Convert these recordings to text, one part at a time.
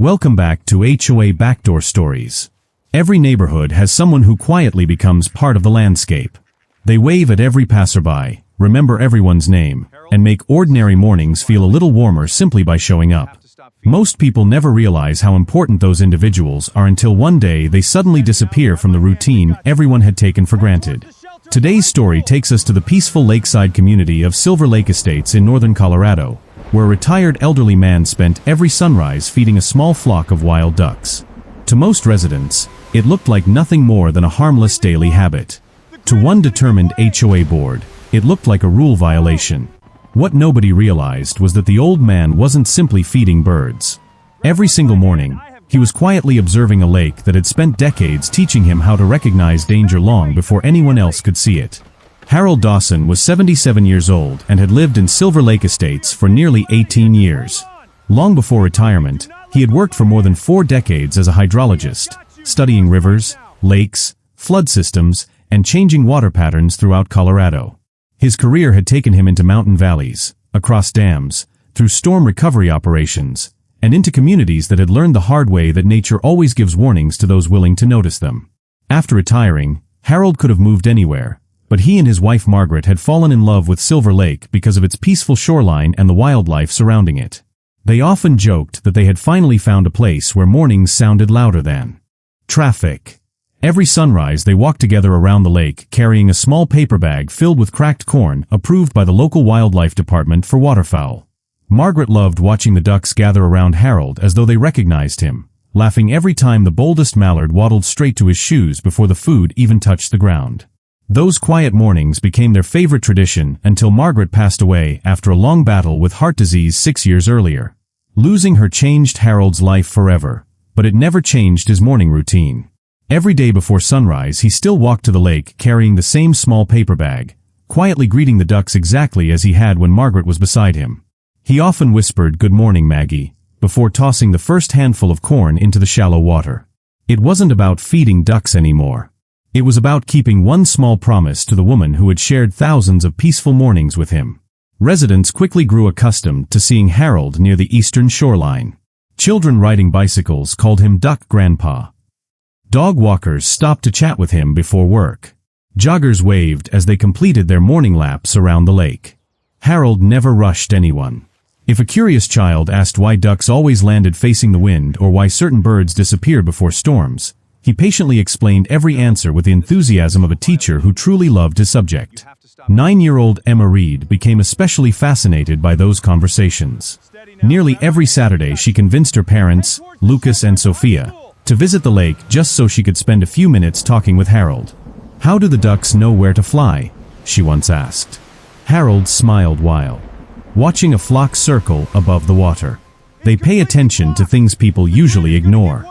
Welcome back to HOA Backdoor Stories. Every neighborhood has someone who quietly becomes part of the landscape. They wave at every passerby, remember everyone's name, and make ordinary mornings feel a little warmer simply by showing up. Most people never realize how important those individuals are until one day they suddenly disappear from the routine everyone had taken for granted. Today's story takes us to the peaceful lakeside community of Silver Lake Estates in northern Colorado, where a retired elderly man spent every sunrise feeding a small flock of wild ducks. To most residents, it looked like nothing more than a harmless daily habit. To one determined HOA board, it looked like a rule violation. What nobody realized was that the old man wasn't simply feeding birds. Every single morning, he was quietly observing a lake that had spent decades teaching him how to recognize danger long before anyone else could see it. Harold Dawson was 77 years old and had lived in Silver Lake Estates for nearly 18 years. Long before retirement, he had worked for more than 4 decades as a hydrologist, studying rivers, lakes, flood systems, and changing water patterns throughout Colorado. His career had taken him into mountain valleys, across dams, through storm recovery operations, and into communities that had learned the hard way that nature always gives warnings to those willing to notice them. After retiring, Harold could have moved anywhere, but he and his wife Margaret had fallen in love with Silver Lake because of its peaceful shoreline and the wildlife surrounding it. They often joked that they had finally found a place where mornings sounded louder than traffic. Every sunrise they walked together around the lake carrying a small paper bag filled with cracked corn approved by the local wildlife department for waterfowl. Margaret loved watching the ducks gather around Harold as though they recognized him, laughing every time the boldest mallard waddled straight to his shoes before the food even touched the ground. Those quiet mornings became their favorite tradition until Margaret passed away after a long battle with heart disease 6 years earlier. Losing her changed Harold's life forever, but it never changed his morning routine. Every day before sunrise he still walked to the lake carrying the same small paper bag, quietly greeting the ducks exactly as he had when Margaret was beside him. He often whispered, "Good morning, Maggie," before tossing the first handful of corn into the shallow water. It wasn't about feeding ducks anymore. It was about keeping one small promise to the woman who had shared thousands of peaceful mornings with him. Residents quickly grew accustomed to seeing Harold near the eastern shoreline. Children riding bicycles called him Duck Grandpa. Dog walkers stopped to chat with him before work. Joggers waved as they completed their morning laps around the lake. Harold never rushed anyone. If a curious child asked why ducks always landed facing the wind or why certain birds disappeared before storms, he patiently explained every answer with the enthusiasm of a teacher who truly loved his subject. 9-year-old Emma Reed became especially fascinated by those conversations. Nearly every Saturday she convinced her parents, Lucas and Sophia, to visit the lake just so she could spend a few minutes talking with Harold. "How do the ducks know where to fly?" she once asked. Harold smiled while watching a flock circle above the water. "They pay attention to things people usually ignore."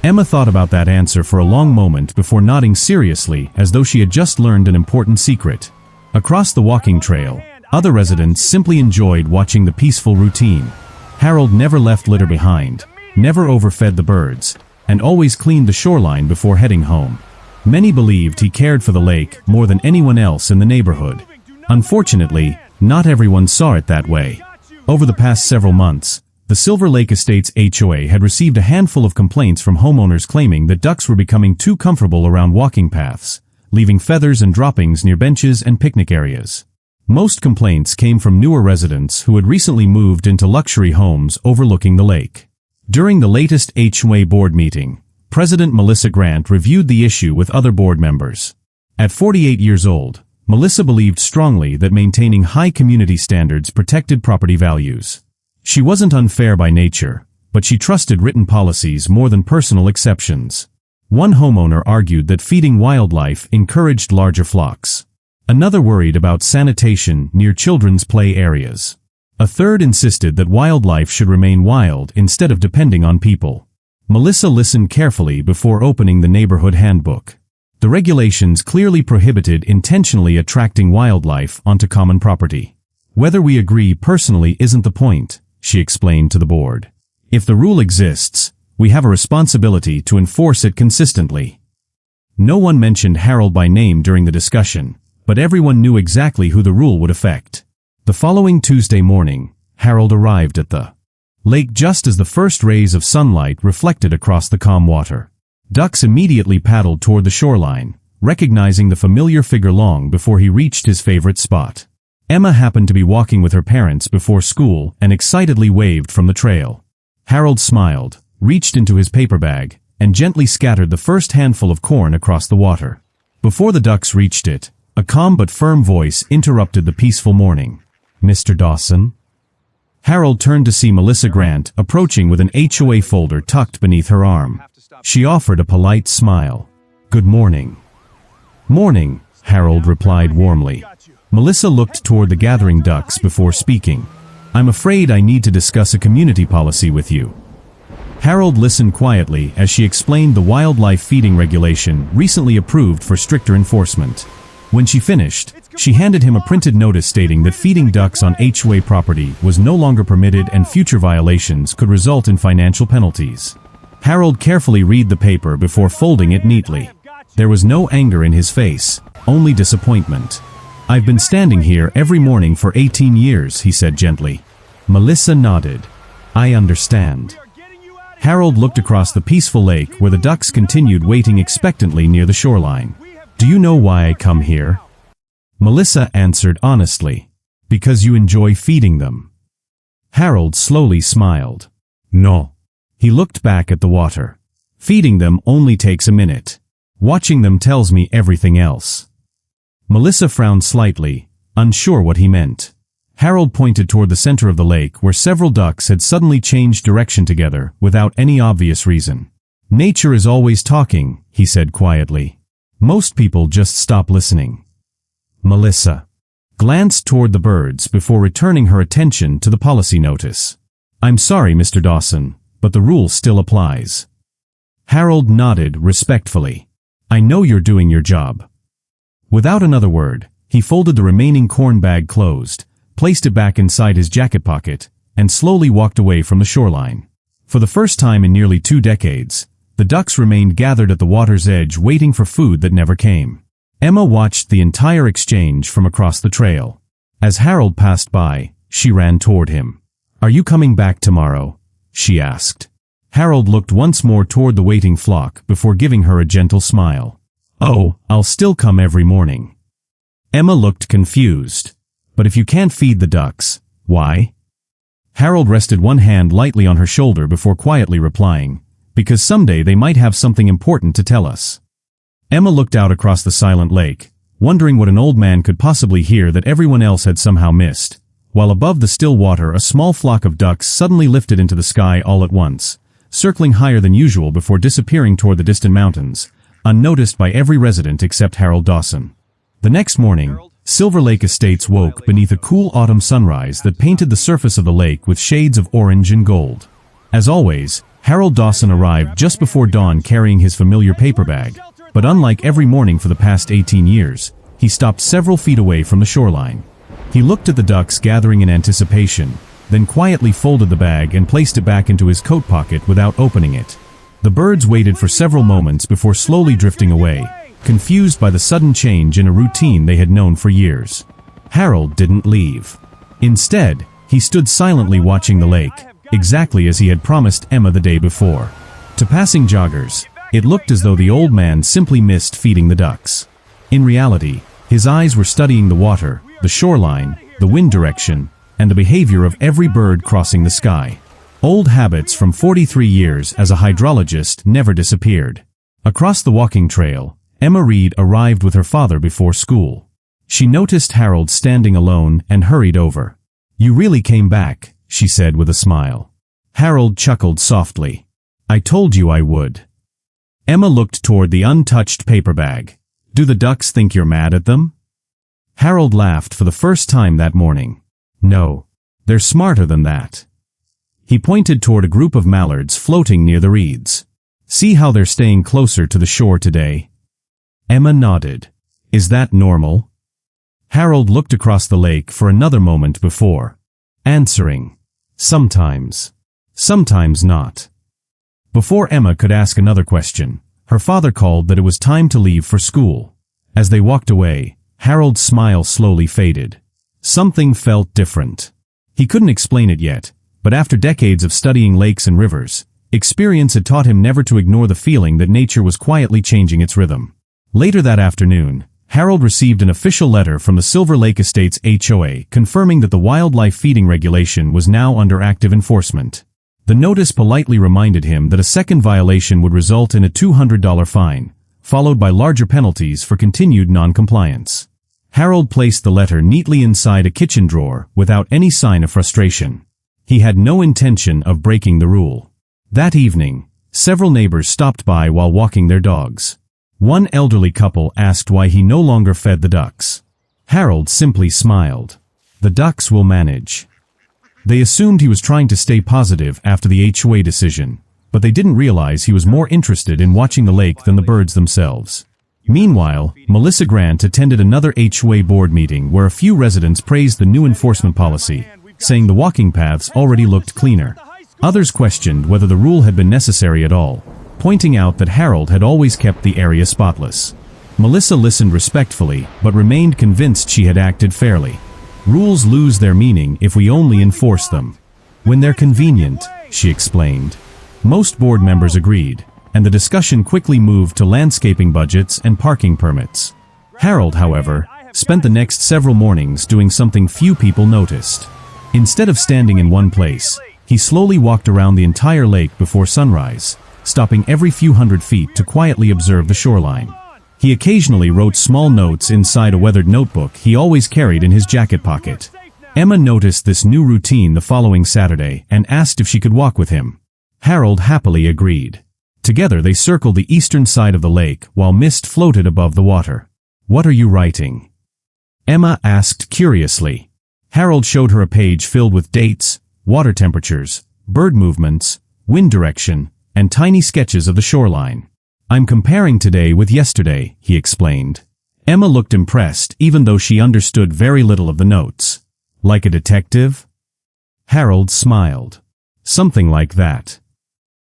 Emma thought about that answer for a long moment before nodding seriously as though she had just learned an important secret. Across the walking trail, other residents simply enjoyed watching the peaceful routine. Harold never left litter behind, never overfed the birds, and always cleaned the shoreline before heading home. Many believed he cared for the lake more than anyone else in the neighborhood. Unfortunately, not everyone saw it that way. Over the past several months, the Silver Lake Estates HOA had received a handful of complaints from homeowners claiming that ducks were becoming too comfortable around walking paths, leaving feathers and droppings near benches and picnic areas. Most complaints came from newer residents who had recently moved into luxury homes overlooking the lake. During the latest HOA board meeting, President Melissa Grant reviewed the issue with other board members. At 48 years old, Melissa believed strongly that maintaining high community standards protected property values. She wasn't unfair by nature, but she trusted written policies more than personal exceptions. One homeowner argued that feeding wildlife encouraged larger flocks. Another worried about sanitation near children's play areas. A third insisted that wildlife should remain wild instead of depending on people. Melissa listened carefully before opening the neighborhood handbook. The regulations clearly prohibited intentionally attracting wildlife onto common property. "Whether we agree personally isn't the point," she explained to the board. "If the rule exists, we have a responsibility to enforce it consistently." No one mentioned Harold by name during the discussion, but everyone knew exactly who the rule would affect. The following Tuesday morning, Harold arrived at the Lake just as the first rays of sunlight reflected across the calm water. Ducks immediately paddled toward the shoreline, recognizing the familiar figure long before he reached his favorite spot. Emma happened to be walking with her parents before school and excitedly waved from the trail. Harold smiled, reached into his paper bag, and gently scattered the first handful of corn across the water. Before the ducks reached it, a calm but firm voice interrupted the peaceful morning. "Mr. Dawson?" Harold turned to see Melissa Grant approaching with an HOA folder tucked beneath her arm. She offered a polite smile. "Good morning." "Morning," Harold replied warmly. Melissa looked toward the gathering ducks before speaking. "I'm afraid I need to discuss a community policy with you." Harold listened quietly as she explained the wildlife feeding regulation recently approved for stricter enforcement. When she finished, she handed him a printed notice stating that feeding ducks on HOA property was no longer permitted and future violations could result in financial penalties. Harold carefully read the paper before folding it neatly. There was no anger in his face, only disappointment. "I've been standing here every morning for 18 years, he said gently. Melissa nodded. "I understand." Harold looked across the peaceful lake where the ducks continued waiting expectantly near the shoreline. "Do you know why I come here?" Melissa answered honestly. "Because you enjoy feeding them." Harold slowly smiled. "No." He looked back at the water. "Feeding them only takes a minute. Watching them tells me everything else." Melissa frowned slightly, unsure what he meant. Harold pointed toward the center of the lake where several ducks had suddenly changed direction together without any obvious reason. "Nature is always talking," he said quietly. "Most people just stop listening." Melissa glanced toward the birds before returning her attention to the policy notice. "I'm sorry, Mr. Dawson, but the rule still applies." Harold nodded respectfully. "I know you're doing your job." Without another word, he folded the remaining corn bag closed, placed it back inside his jacket pocket, and slowly walked away from the shoreline. For the first time in nearly 2 decades, the ducks remained gathered at the water's edge waiting for food that never came. Emma watched the entire exchange from across the trail. As Harold passed by, she ran toward him. "Are you coming back tomorrow?" she asked. Harold looked once more toward the waiting flock before giving her a gentle smile. "Oh, I'll still come every morning." Emma looked confused. "But if you can't feed the ducks, why?" Harold rested one hand lightly on her shoulder before quietly replying, "Because someday they might have something important to tell us." Emma looked out across the silent lake, wondering what an old man could possibly hear that everyone else had somehow missed, while above the still water a small flock of ducks suddenly lifted into the sky all at once, circling higher than usual before disappearing toward the distant mountains, unnoticed by every resident except Harold Dawson. The next morning, Silver Lake Estates woke beneath a cool autumn sunrise that painted the surface of the lake with shades of orange and gold. As always, Harold Dawson arrived just before dawn carrying his familiar paper bag, but unlike every morning for the past 18 years, he stopped several feet away from the shoreline. He looked at the ducks gathering in anticipation, then quietly folded the bag and placed it back into his coat pocket without opening it. The birds waited for several moments before slowly drifting away, confused by the sudden change in a routine they had known for years. Harold didn't leave. Instead, he stood silently watching the lake, exactly as he had promised Emma the day before. To passing joggers, it looked as though the old man simply missed feeding the ducks. In reality, his eyes were studying the water, the shoreline, the wind direction, and the behavior of every bird crossing the sky. Old habits from 43 years as a hydrologist never disappeared. Across the walking trail, Emma Reed arrived with her father before school. She noticed Harold standing alone and hurried over. "You really came back," she said with a smile. Harold chuckled softly. "I told you I would." Emma looked toward the untouched paper bag. "Do the ducks think you're mad at them?" Harold laughed for the first time that morning. "No. They're smarter than that." He pointed toward a group of mallards floating near the reeds. "See how they're staying closer to the shore today?" Emma nodded. "Is that normal?" Harold looked across the lake for another moment before answering, "Sometimes. Sometimes not." Before Emma could ask another question, her father called that it was time to leave for school. As they walked away, Harold's smile slowly faded. Something felt different. He couldn't explain it yet, But after decades of studying lakes and rivers, experience had taught him never to ignore the feeling that nature was quietly changing its rhythm. Later that afternoon, Harold received an official letter from the Silver Lake Estates HOA confirming that the wildlife feeding regulation was now under active enforcement. The notice politely reminded him that a second violation would result in a $200 fine, followed by larger penalties for continued non-compliance. Harold placed the letter neatly inside a kitchen drawer without any sign of frustration. He had no intention of breaking the rule. That evening, several neighbors stopped by while walking their dogs. One elderly couple asked why he no longer fed the ducks. Harold simply smiled. "The ducks will manage." They assumed he was trying to stay positive after the HOA decision, but they didn't realize he was more interested in watching the lake than the birds themselves. Meanwhile, Melissa Grant attended another HOA board meeting where a few residents praised the new enforcement policy, saying the walking paths already looked cleaner. Others questioned whether the rule had been necessary at all, pointing out that Harold had always kept the area spotless. Melissa listened respectfully, but remained convinced she had acted fairly. Rules lose their meaning if we only enforce them. When they're convenient, she explained. Most board members agreed, and the discussion quickly moved to landscaping budgets and parking permits. Harold, however, spent the next several mornings doing something few people noticed. Instead of standing in one place, he slowly walked around the entire lake before sunrise, stopping every few hundred feet to quietly observe the shoreline. He occasionally wrote small notes inside a weathered notebook he always carried in his jacket pocket. Emma noticed this new routine the following Saturday and asked if she could walk with him. Harold happily agreed. Together they circled the eastern side of the lake while mist floated above the water. "What are you writing?" Emma asked curiously. Harold showed her a page filled with dates, water temperatures, bird movements, wind direction, and tiny sketches of the shoreline. "I'm comparing today with yesterday," he explained. Emma looked impressed even though she understood very little of the notes. "Like a detective?" Harold smiled. "Something like that."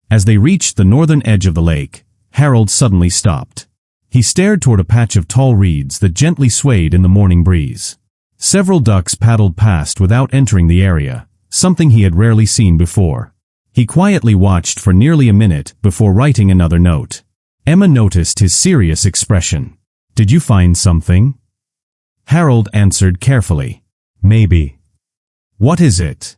As they reached the northern edge of the lake, Harold suddenly stopped. He stared toward a patch of tall reeds that gently swayed in the morning breeze. Several ducks paddled past without entering the area, something he had rarely seen before. He quietly watched for nearly a minute before writing another note. Emma noticed his serious expression. "Did you find something?" Harold answered carefully. "Maybe." "What is it?"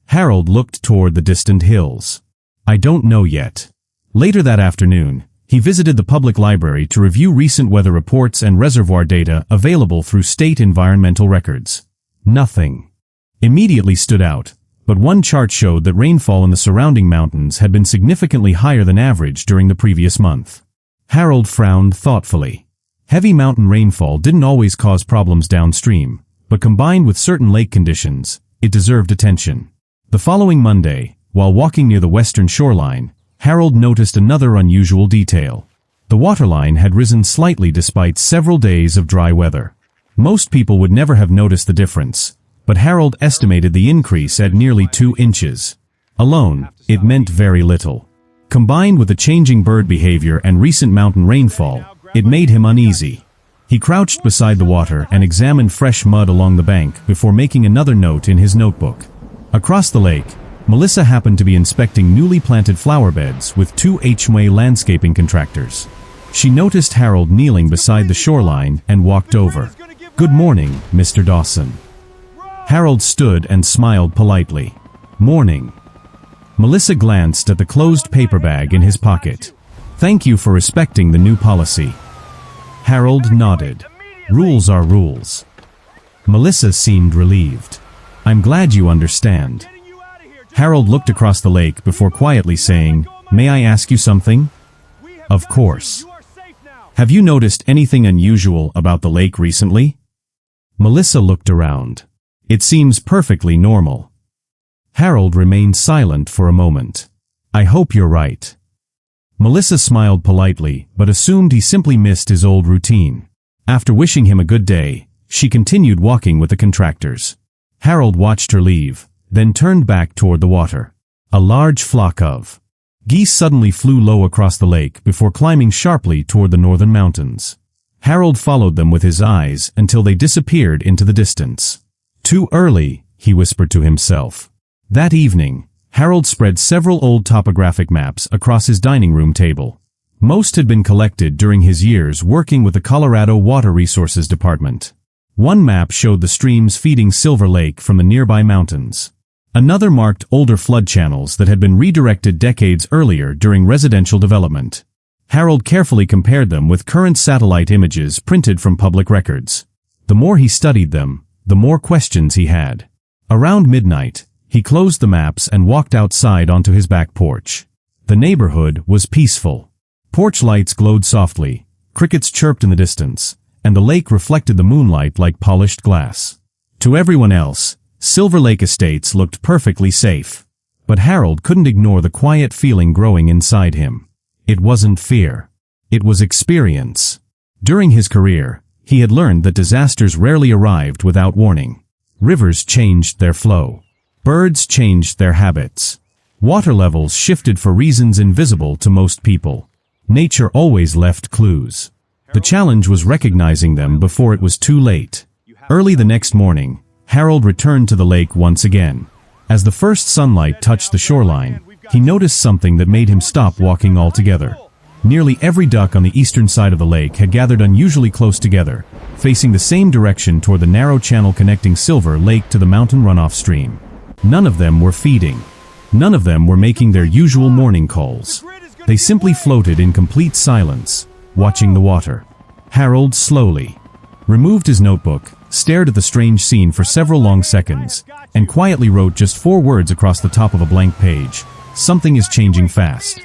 Harold looked toward the distant hills. "I don't know yet." Later that afternoon, he visited the public library to review recent weather reports and reservoir data available through state environmental records. Nothing immediately stood out, but one chart showed that rainfall in the surrounding mountains had been significantly higher than average during the previous month. Harold frowned thoughtfully. Heavy mountain rainfall didn't always cause problems downstream, but combined with certain lake conditions, it deserved attention. The following Monday, while walking near the western shoreline, Harold noticed another unusual detail. The waterline had risen slightly despite several days of dry weather. Most people would never have noticed the difference, but Harold estimated the increase at nearly 2 inches. Alone, it meant very little. Combined with the changing bird behavior and recent mountain rainfall, it made him uneasy. He crouched beside the water and examined fresh mud along the bank before making another note in his notebook. Across the lake, Melissa happened to be inspecting newly planted flower beds with 2 HOA landscaping contractors. She noticed Harold kneeling beside the shoreline and walked over. "Good morning, Mr. Dawson." Harold stood and smiled politely. "Morning." Melissa glanced at the closed paper bag in his pocket. "Thank you for respecting the new policy." Harold nodded. "Rules are rules." Melissa seemed relieved. "I'm glad you understand." Harold looked across the lake before quietly saying, "May I ask you something?" "Of course." "Have you noticed anything unusual about the lake recently?" Melissa looked around. "It seems perfectly normal." Harold remained silent for a moment. "I hope you're right." Melissa smiled politely, but assumed he simply missed his old routine. After wishing him a good day, she continued walking with the contractors. Harold watched her leave, then turned back toward the water. A large flock of geese suddenly flew low across the lake before climbing sharply toward the northern mountains. Harold followed them with his eyes until they disappeared into the distance. "Too early," he whispered to himself. That evening, Harold spread several old topographic maps across his dining room table. Most had been collected during his years working with the Colorado Water Resources Department. One map showed the streams feeding Silver Lake from the nearby mountains. Another marked older flood channels that had been redirected decades earlier during residential development. Harold carefully compared them with current satellite images printed from public records. The more he studied them, the more questions he had. Around midnight, he closed the maps and walked outside onto his back porch. The neighborhood was peaceful. Porch lights glowed softly, crickets chirped in the distance, and the lake reflected the moonlight like polished glass. To everyone else, Silver Lake Estates looked perfectly safe. But Harold couldn't ignore the quiet feeling growing inside him. It wasn't fear. It was experience. During his career, he had learned that disasters rarely arrived without warning. Rivers changed their flow. Birds changed their habits. Water levels shifted for reasons invisible to most people. Nature always left clues. The challenge was recognizing them before it was too late. Early the next morning, Harold returned to the lake once again. As the first sunlight touched the shoreline, he noticed something that made him stop walking altogether. Nearly every duck on the eastern side of the lake had gathered unusually close together, facing the same direction toward the narrow channel connecting Silver Lake to the mountain runoff stream. None of them were feeding. None of them were making their usual morning calls. They simply floated in complete silence, watching the water. Harold slowly removed his notebook, stared at the strange scene for several long seconds, and quietly wrote just 4 words across the top of a blank page. Something is changing fast.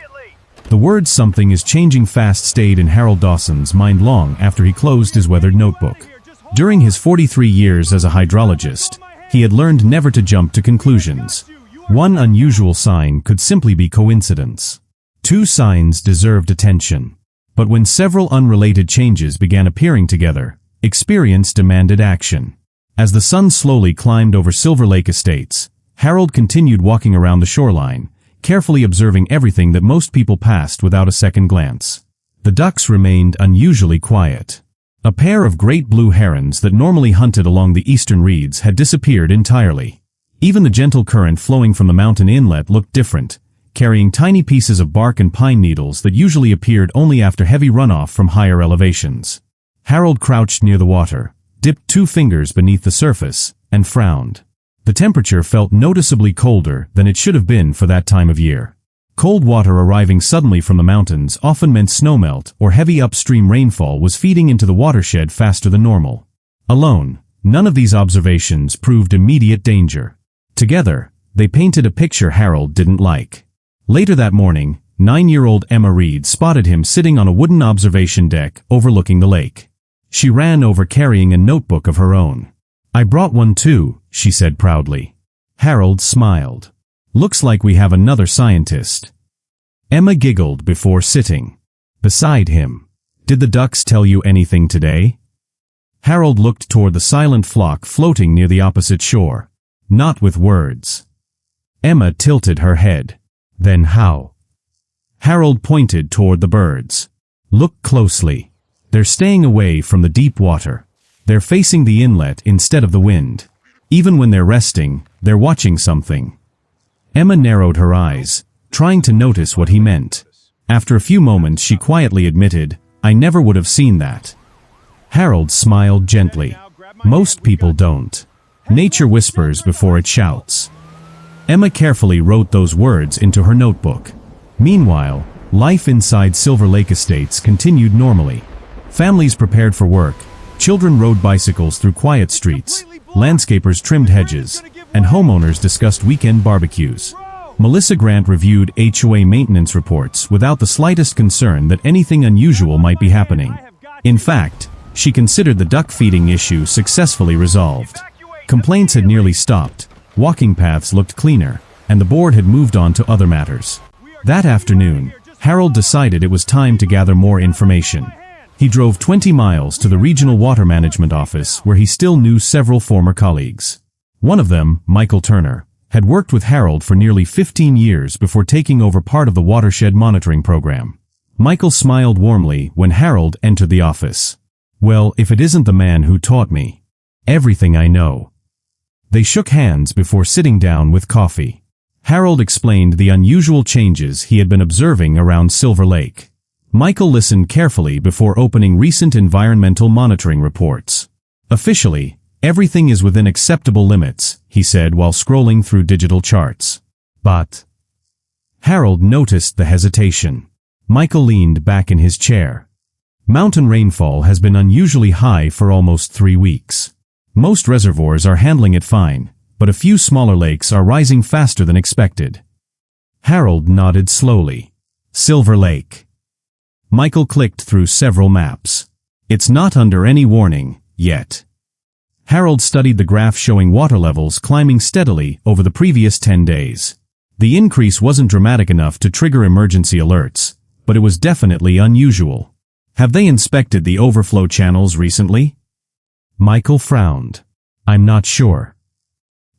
The word "something is changing fast" stayed in Harold Dawson's mind long after he closed his weathered notebook. During his 43 years as a hydrologist, he had learned never to jump to conclusions. One unusual sign could simply be coincidence. 2 signs deserved attention. But when several unrelated changes began appearing together, experience demanded action. As the sun slowly climbed over Silver Lake Estates, Harold continued walking around the shoreline, carefully observing everything that most people passed without a second glance. The ducks remained unusually quiet. A pair of great blue herons that normally hunted along the eastern reeds had disappeared entirely. Even the gentle current flowing from the mountain inlet looked different, carrying tiny pieces of bark and pine needles that usually appeared only after heavy runoff from higher elevations. Harold crouched near the water, dipped 2 fingers beneath the surface, and frowned. The temperature felt noticeably colder than it should have been for that time of year. Cold water arriving suddenly from the mountains often meant snowmelt or heavy upstream rainfall was feeding into the watershed faster than normal. Alone, none of these observations proved immediate danger. Together, they painted a picture Harold didn't like. Later that morning, 9-year-old Emma Reed spotted him sitting on a wooden observation deck overlooking the lake. She ran over carrying a notebook of her own. "I brought one too," she said proudly. Harold smiled. "Looks like we have another scientist." Emma giggled before sitting beside him. "Did the ducks tell you anything today?" Harold looked toward the silent flock floating near the opposite shore. "Not with words." Emma tilted her head. "Then how?" Harold pointed toward the birds. "Look closely. They're staying away from the deep water. They're facing the inlet instead of the wind. Even when they're resting, they're watching something." Emma narrowed her eyes, trying to notice what he meant. After a few moments she quietly admitted, "I never would have seen that." Harold smiled gently. "Most people don't. Nature whispers before it shouts." Emma carefully wrote those words into her notebook. Meanwhile, life inside Silver Lake Estates continued normally. Families prepared for work, children rode bicycles through quiet streets, landscapers trimmed hedges, and homeowners discussed weekend barbecues. Melissa Grant reviewed HOA maintenance reports without the slightest concern that anything unusual might be happening. In fact, she considered the duck feeding issue successfully resolved. Complaints had nearly stopped, walking paths looked cleaner, and the board had moved on to other matters. That afternoon, Harold decided it was time to gather more information. He drove 20 miles to the regional water management office where he still knew several former colleagues. One of them, Michael Turner, had worked with Harold for nearly 15 years before taking over part of the watershed monitoring program. Michael smiled warmly when Harold entered the office. "Well, if it isn't the man who taught me everything I know." They shook hands before sitting down with coffee. Harold explained the unusual changes he had been observing around Silver Lake. Michael listened carefully before opening recent environmental monitoring reports. Officially, everything is within acceptable limits, he said while scrolling through digital charts. But Harold noticed the hesitation. Michael leaned back in his chair. Mountain rainfall has been unusually high for almost 3 weeks. Most reservoirs are handling it fine, but a few smaller lakes are rising faster than expected. Harold nodded slowly. Silver Lake. Michael clicked through several maps. It's not under any warning, yet. Harold studied the graph showing water levels climbing steadily over the previous 10 days. The increase wasn't dramatic enough to trigger emergency alerts, but it was definitely unusual. Have they inspected the overflow channels recently? Michael frowned. I'm not sure.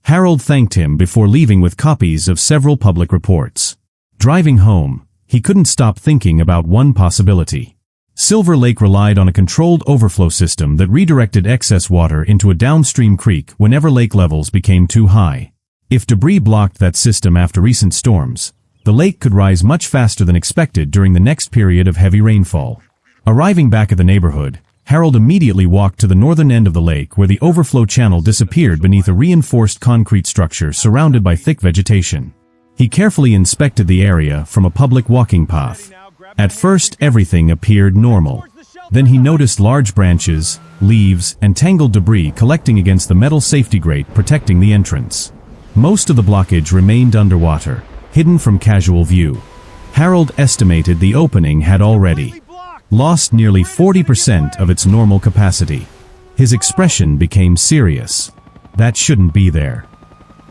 Harold thanked him before leaving with copies of several public reports. Driving home, he couldn't stop thinking about one possibility. Silver Lake relied on a controlled overflow system that redirected excess water into a downstream creek whenever lake levels became too high. If debris blocked that system after recent storms, the lake could rise much faster than expected during the next period of heavy rainfall. Arriving back at the neighborhood, Harold immediately walked to the northern end of the lake where the overflow channel disappeared beneath a reinforced concrete structure surrounded by thick vegetation. He carefully inspected the area from a public walking path. At first, everything appeared normal. Then he noticed large branches, leaves, and tangled debris collecting against the metal safety grate protecting the entrance. Most of the blockage remained underwater, hidden from casual view. Harold estimated the opening had already lost nearly 40% of its normal capacity. His expression became serious. That shouldn't be there.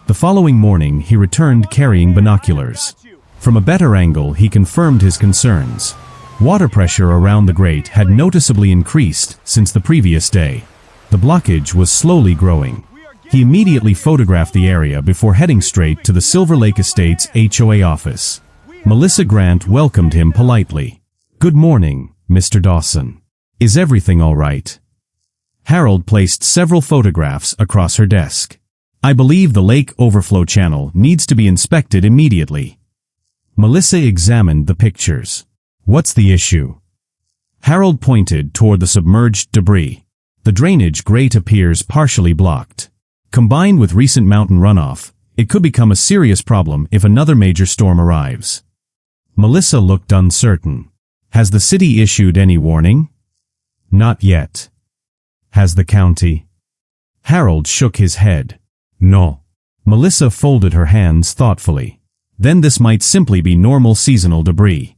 The following morning, he returned carrying binoculars. From a better angle, he confirmed his concerns. Water pressure around the grate had noticeably increased since the previous day. The blockage was slowly growing. He immediately photographed the area before heading straight to the Silver Lake Estate's HOA office. Melissa Grant welcomed him politely. "Good morning, Mr. Dawson. Is everything all right?" Harold placed several photographs across her desk. "I believe the lake overflow channel needs to be inspected immediately." Melissa examined the pictures. "What's the issue?" Harold pointed toward the submerged debris. The drainage grate appears partially blocked. Combined with recent mountain runoff, it could become a serious problem if another major storm arrives. Melissa looked uncertain. "Has the city issued any warning?" "Not yet." "Has the county?" Harold shook his head. "No." Melissa folded her hands thoughtfully. "Then this might simply be normal seasonal debris."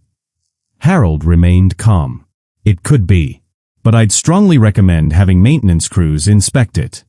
Harold remained calm. "It could be, but I'd strongly recommend having maintenance crews inspect it."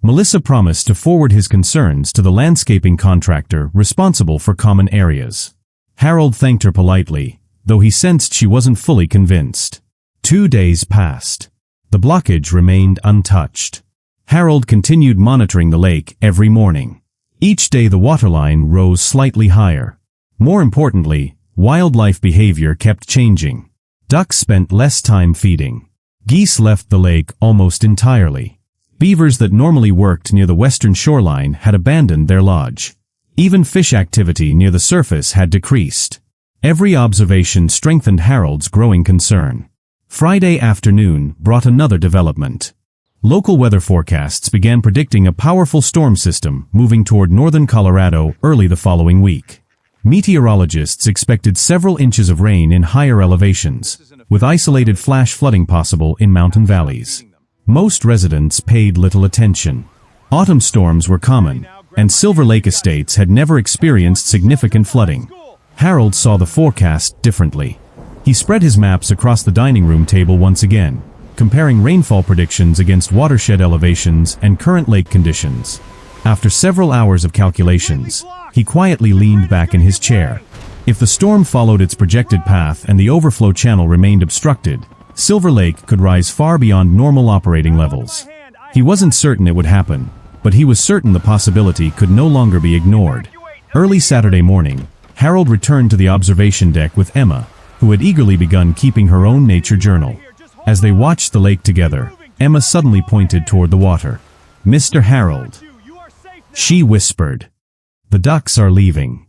Melissa promised to forward his concerns to the landscaping contractor responsible for common areas. Harold thanked her politely, though he sensed she wasn't fully convinced. 2 days passed. The blockage remained untouched. Harold continued monitoring the lake every morning. Each day the waterline rose slightly higher. More importantly, wildlife behavior kept changing. Ducks spent less time feeding. Geese left the lake almost entirely. Beavers that normally worked near the western shoreline had abandoned their lodge. Even fish activity near the surface had decreased. Every observation strengthened Harold's growing concern. Friday afternoon brought another development. Local weather forecasts began predicting a powerful storm system moving toward northern Colorado early the following week. Meteorologists expected several inches of rain in higher elevations, with isolated flash flooding possible in mountain valleys. Most residents paid little attention. Autumn storms were common, and Silver Lake Estates had never experienced significant flooding. Harold saw the forecast differently. He spread his maps across the dining room table once again, comparing rainfall predictions against watershed elevations and current lake conditions. After several hours of calculations, he quietly leaned back in his chair. If the storm followed its projected path and the overflow channel remained obstructed, Silver Lake could rise far beyond normal operating levels. He wasn't certain it would happen, but he was certain the possibility could no longer be ignored. Early Saturday morning, Harold returned to the observation deck with Emma, who had eagerly begun keeping her own nature journal. As they watched the lake together, Emma suddenly pointed toward the water. "Mr. Harold." She whispered. "The ducks are leaving."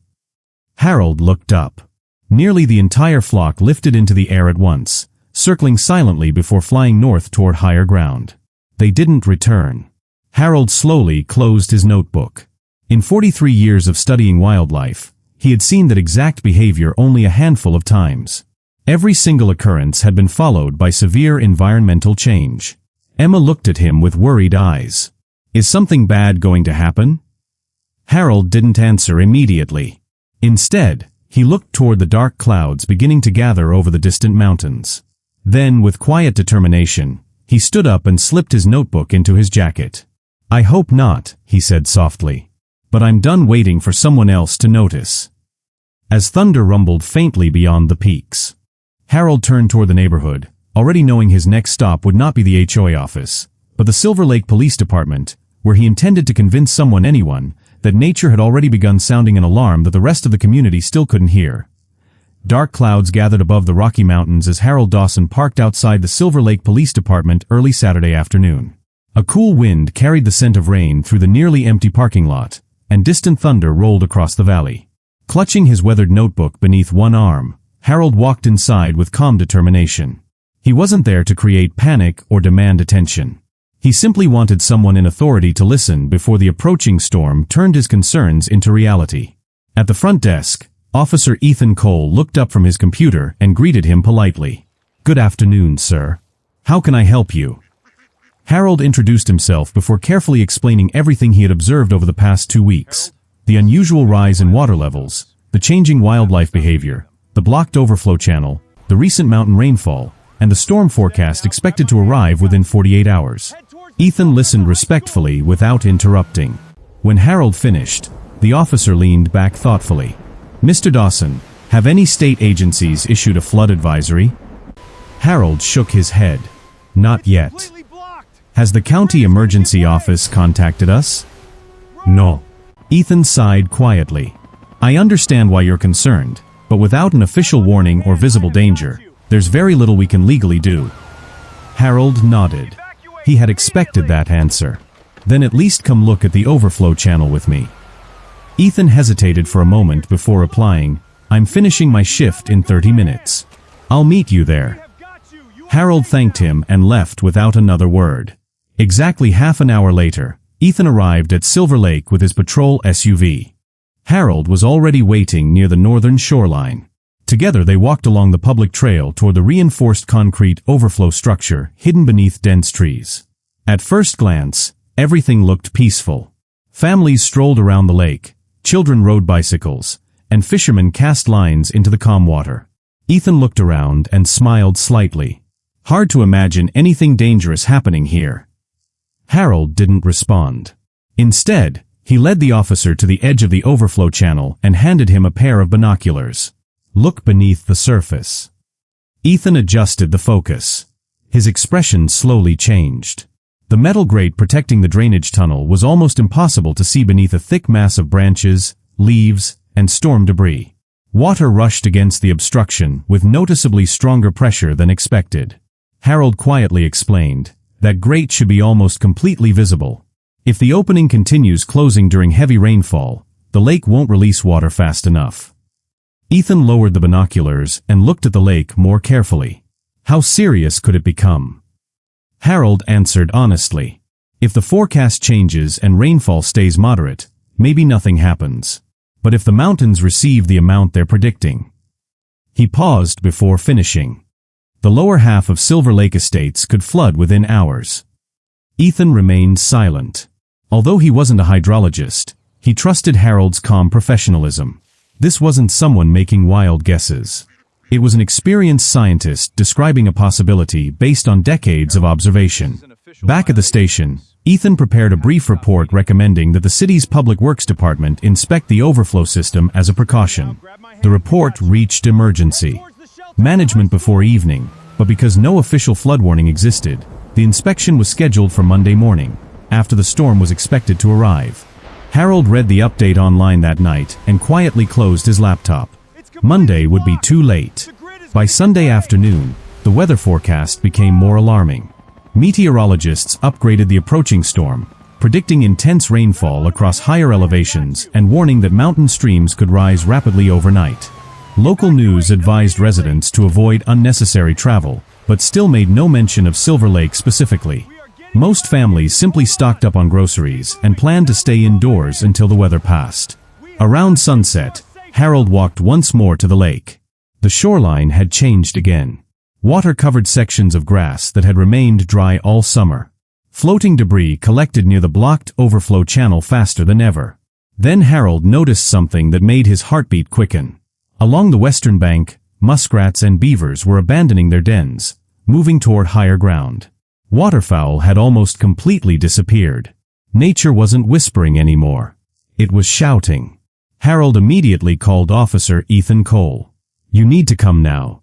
Harold looked up. Nearly the entire flock lifted into the air at once, circling silently before flying north toward higher ground. They didn't return. Harold slowly closed his notebook. In 43 years of studying wildlife, he had seen that exact behavior only a handful of times. Every single occurrence had been followed by severe environmental change. Emma looked at him with worried eyes. "Is something bad going to happen?" Harold didn't answer immediately. Instead, he looked toward the dark clouds beginning to gather over the distant mountains. Then, with quiet determination, he stood up and slipped his notebook into his jacket. "I hope not," he said softly. "But I'm done waiting for someone else to notice." As thunder rumbled faintly beyond the peaks, Harold turned toward the neighborhood, already knowing his next stop would not be the HOA office, but the Silver Lake Police Department, where he intended to convince anyone, that nature had already begun sounding an alarm that the rest of the community still couldn't hear. Dark clouds gathered above the Rocky Mountains as Harold Dawson parked outside the Silver Lake Police Department early Saturday afternoon. A cool wind carried the scent of rain through the nearly empty parking lot, and distant thunder rolled across the valley. Clutching his weathered notebook beneath one arm, Harold walked inside with calm determination. He wasn't there to create panic or demand attention. He simply wanted someone in authority to listen before the approaching storm turned his concerns into reality. At the front desk, Officer Ethan Cole looked up from his computer and greeted him politely. "Good afternoon, sir. How can I help you?" Harold introduced himself before carefully explaining everything he had observed over the past 2 weeks. The unusual rise in water levels, the changing wildlife behavior, the blocked overflow channel, the recent mountain rainfall, and the storm forecast expected to arrive within 48 hours. Ethan listened respectfully without interrupting. When Harold finished, the officer leaned back thoughtfully. "Mr. Dawson, have any state agencies issued a flood advisory?" Harold shook his head. "Not yet." "Has the county emergency office contacted us?" "No." Ethan sighed quietly. "I understand why you're concerned, but without an official warning or visible danger, there's very little we can legally do." Harold nodded. He had expected that answer. "Then at least come look at the overflow channel with me." Ethan hesitated for a moment before replying, "I'm finishing my shift in 30 minutes. I'll meet you there." Harold thanked him and left without another word. Exactly half an hour later, Ethan arrived at Silver Lake with his patrol SUV. Harold was already waiting near the northern shoreline. Together they walked along the public trail toward the reinforced concrete overflow structure hidden beneath dense trees. At first glance, everything looked peaceful. Families strolled around the lake, children rode bicycles, and fishermen cast lines into the calm water. Ethan looked around and smiled slightly. Hard to imagine anything dangerous happening here. Harold didn't respond. Instead, he led the officer to the edge of the overflow channel and handed him a pair of binoculars. "Look beneath the surface." Ethan adjusted the focus. His expression slowly changed. The metal grate protecting the drainage tunnel was almost impossible to see beneath a thick mass of branches, leaves, and storm debris. Water rushed against the obstruction with noticeably stronger pressure than expected. Harold quietly explained, "That grate should be almost completely visible. If the opening continues closing during heavy rainfall, the lake won't release water fast enough." Ethan lowered the binoculars and looked at the lake more carefully. How serious could it become? Harold answered honestly. If the forecast changes and rainfall stays moderate, maybe nothing happens. But if the mountains receive the amount they're predicting... He paused before finishing. The lower half of Silver Lake Estates could flood within hours. Ethan remained silent. Although he wasn't a hydrologist, he trusted Harold's calm professionalism. This wasn't someone making wild guesses. It was an experienced scientist describing a possibility based on decades of observation. Back at the station, Ethan prepared a brief report recommending that the city's Public Works Department inspect the overflow system as a precaution. The report reached emergency management before evening, but because no official flood warning existed, the inspection was scheduled for Monday morning, after the storm was expected to arrive. Harold read the update online that night and quietly closed his laptop. Monday would be too late. By Sunday afternoon, the weather forecast became more alarming. Meteorologists upgraded the approaching storm, predicting intense rainfall across higher elevations and warning that mountain streams could rise rapidly overnight. Local news advised residents to avoid unnecessary travel, but still made no mention of Silver Lake specifically. Most families simply stocked up on groceries and planned to stay indoors until the weather passed. Around sunset, Harold walked once more to the lake. The shoreline had changed again. Water covered sections of grass that had remained dry all summer. Floating debris collected near the blocked overflow channel faster than ever. Then Harold noticed something that made his heartbeat quicken. Along the western bank, muskrats and beavers were abandoning their dens, moving toward higher ground. Waterfowl had almost completely disappeared. Nature wasn't whispering anymore. It was shouting. Harold immediately called Officer Ethan Cole. "You need to come now."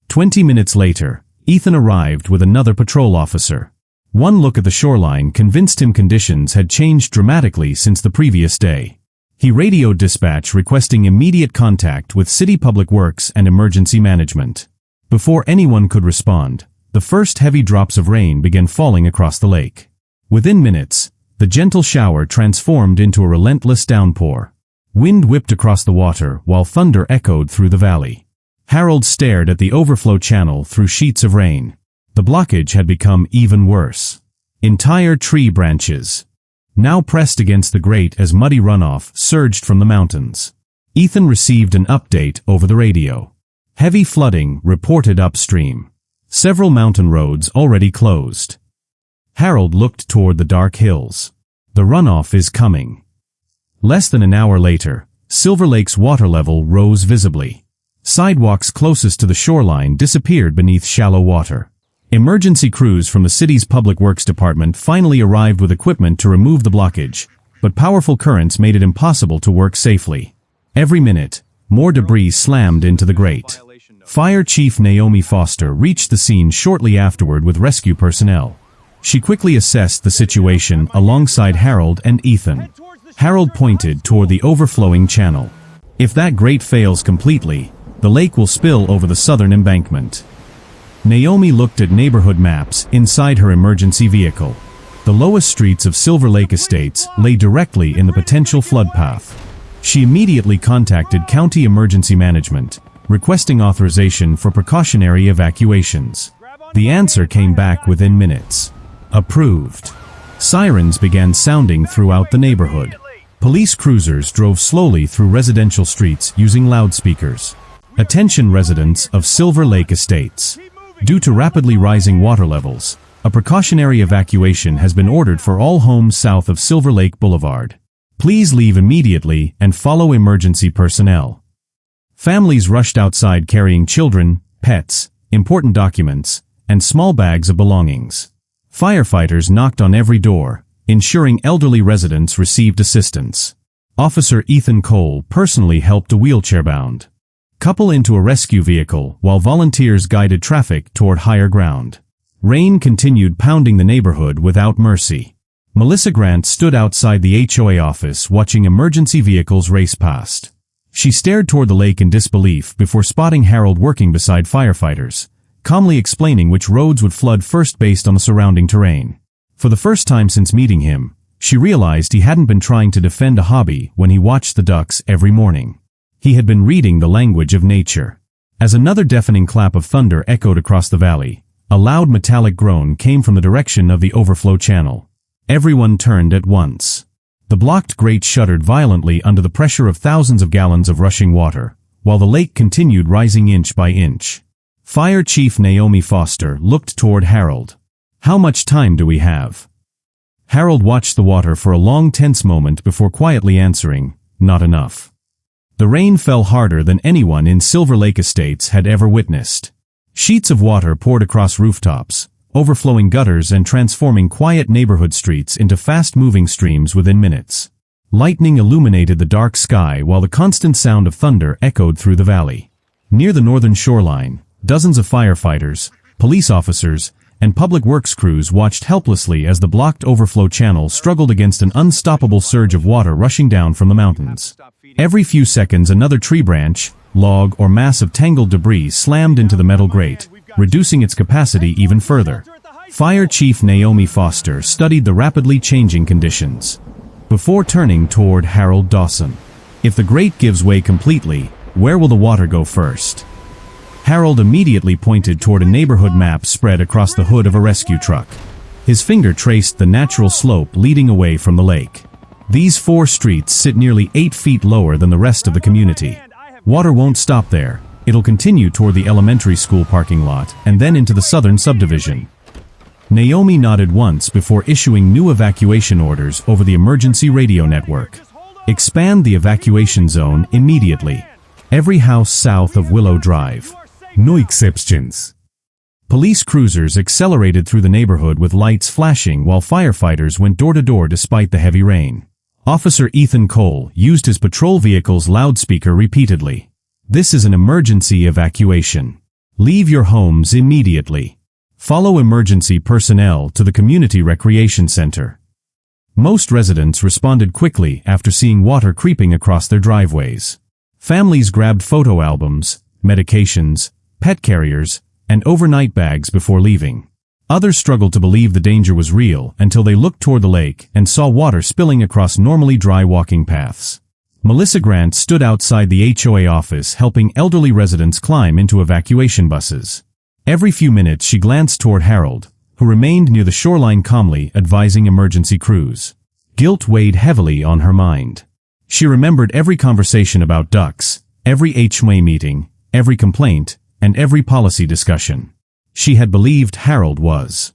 20 minutes later, Ethan arrived with another patrol officer. One look at the shoreline convinced him conditions had changed dramatically since the previous day. He radioed dispatch requesting immediate contact with City Public Works and Emergency Management. Before anyone could respond, the first heavy drops of rain began falling across the lake. Within minutes, the gentle shower transformed into a relentless downpour. Wind whipped across the water while thunder echoed through the valley. Harold stared at the overflow channel through sheets of rain. The blockage had become even worse. Entire tree branches, now pressed against the grate as muddy runoff surged from the mountains. Ethan received an update over the radio. Heavy flooding reported upstream. Several mountain roads already closed. Harold looked toward the dark hills. The runoff is coming. Less than an hour later, Silver Lake's water level rose visibly. Sidewalks closest to the shoreline disappeared beneath shallow water. Emergency crews from the city's Public Works Department finally arrived with equipment to remove the blockage, but powerful currents made it impossible to work safely. Every minute, more debris slammed into the grate. Fire Chief Naomi Foster reached the scene shortly afterward with rescue personnel. She quickly assessed the situation alongside Harold and Ethan. Harold pointed toward the overflowing channel. "If that grate fails completely, the lake will spill over the southern embankment." Naomi looked at neighborhood maps inside her emergency vehicle. The lowest streets of Silver Lake Estates lay directly in the potential flood path. She immediately contacted County Emergency Management, requesting authorization for precautionary evacuations. The answer came back within minutes. Approved. Sirens began sounding throughout the neighborhood. Police cruisers drove slowly through residential streets using loudspeakers. "Attention residents of Silver Lake Estates. Due to rapidly rising water levels, a precautionary evacuation has been ordered for all homes south of Silver Lake Boulevard. Please leave immediately and follow emergency personnel." Families rushed outside carrying children, pets, important documents, and small bags of belongings. Firefighters knocked on every door, ensuring elderly residents received assistance. Officer Ethan Cole personally helped a wheelchair-bound couple into a rescue vehicle while volunteers guided traffic toward higher ground. Rain continued pounding the neighborhood without mercy. Melissa Grant stood outside the HOA office watching emergency vehicles race past. She stared toward the lake in disbelief before spotting Harold working beside firefighters, calmly explaining which roads would flood first based on the surrounding terrain. For the first time since meeting him, she realized he hadn't been trying to defend a hobby when he watched the ducks every morning. He had been reading the language of nature. As another deafening clap of thunder echoed across the valley, a loud metallic groan came from the direction of the overflow channel. Everyone turned at once. The blocked grate shuddered violently under the pressure of thousands of gallons of rushing water, while the lake continued rising inch by inch. Fire Chief Naomi Foster looked toward Harold. "How much time do we have?" Harold watched the water for a long tense moment before quietly answering, "Not enough." The rain fell harder than anyone in Silver Lake Estates had ever witnessed. Sheets of water poured across rooftops, overflowing gutters and transforming quiet neighborhood streets into fast-moving streams within minutes. Lightning illuminated the dark sky while the constant sound of thunder echoed through the valley. Near the northern shoreline, dozens of firefighters, police officers, and public works crews watched helplessly as the blocked overflow channel struggled against an unstoppable surge of water rushing down from the mountains. Every few seconds another tree branch, log, or mass of tangled debris slammed into the metal grate, reducing its capacity even further. Fire Chief Naomi Foster studied the rapidly changing conditions before turning toward Harold Dawson. If the grate gives way completely, where will the water go first? Harold immediately pointed toward a neighborhood map spread across the hood of a rescue truck. His finger traced the natural slope leading away from the lake. These 4 streets sit nearly 8 feet lower than the rest of the community. Water won't stop there. It'll continue toward the elementary school parking lot and then into the southern subdivision. Naomi nodded once before issuing new evacuation orders over the emergency radio network. Expand the evacuation zone immediately. Every house south of Willow Drive. No exceptions. Police cruisers accelerated through the neighborhood with lights flashing while firefighters went door to door despite the heavy rain. Officer Ethan Cole used his patrol vehicle's loudspeaker repeatedly. This is an emergency evacuation. Leave your homes immediately. Follow emergency personnel to the community recreation center. Most residents responded quickly after seeing water creeping across their driveways. Families grabbed photo albums, medications, pet carriers, and overnight bags before leaving. Others struggled to believe the danger was real until they looked toward the lake and saw water spilling across normally dry walking paths. Melissa Grant stood outside the HOA office helping elderly residents climb into evacuation buses. Every few minutes she glanced toward Harold, who remained near the shoreline calmly advising emergency crews. Guilt weighed heavily on her mind. She remembered every conversation about ducks, every HOA meeting, every complaint, and every policy discussion. She had believed Harold was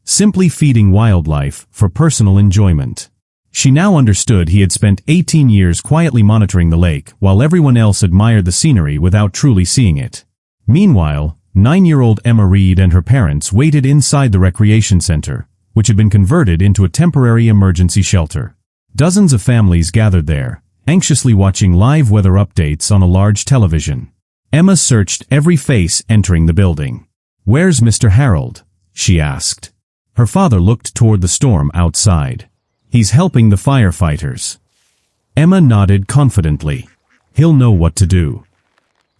simply feeding wildlife for personal enjoyment. She now understood he had spent 18 years quietly monitoring the lake while everyone else admired the scenery without truly seeing it. Meanwhile, 9-year-old Emma Reed and her parents waited inside the recreation center, which had been converted into a temporary emergency shelter. Dozens of families gathered there, anxiously watching live weather updates on a large television. Emma searched every face entering the building. "Where's Mr. Harold?" she asked. Her father looked toward the storm outside. "He's helping the firefighters." Emma nodded confidently. "He'll know what to do."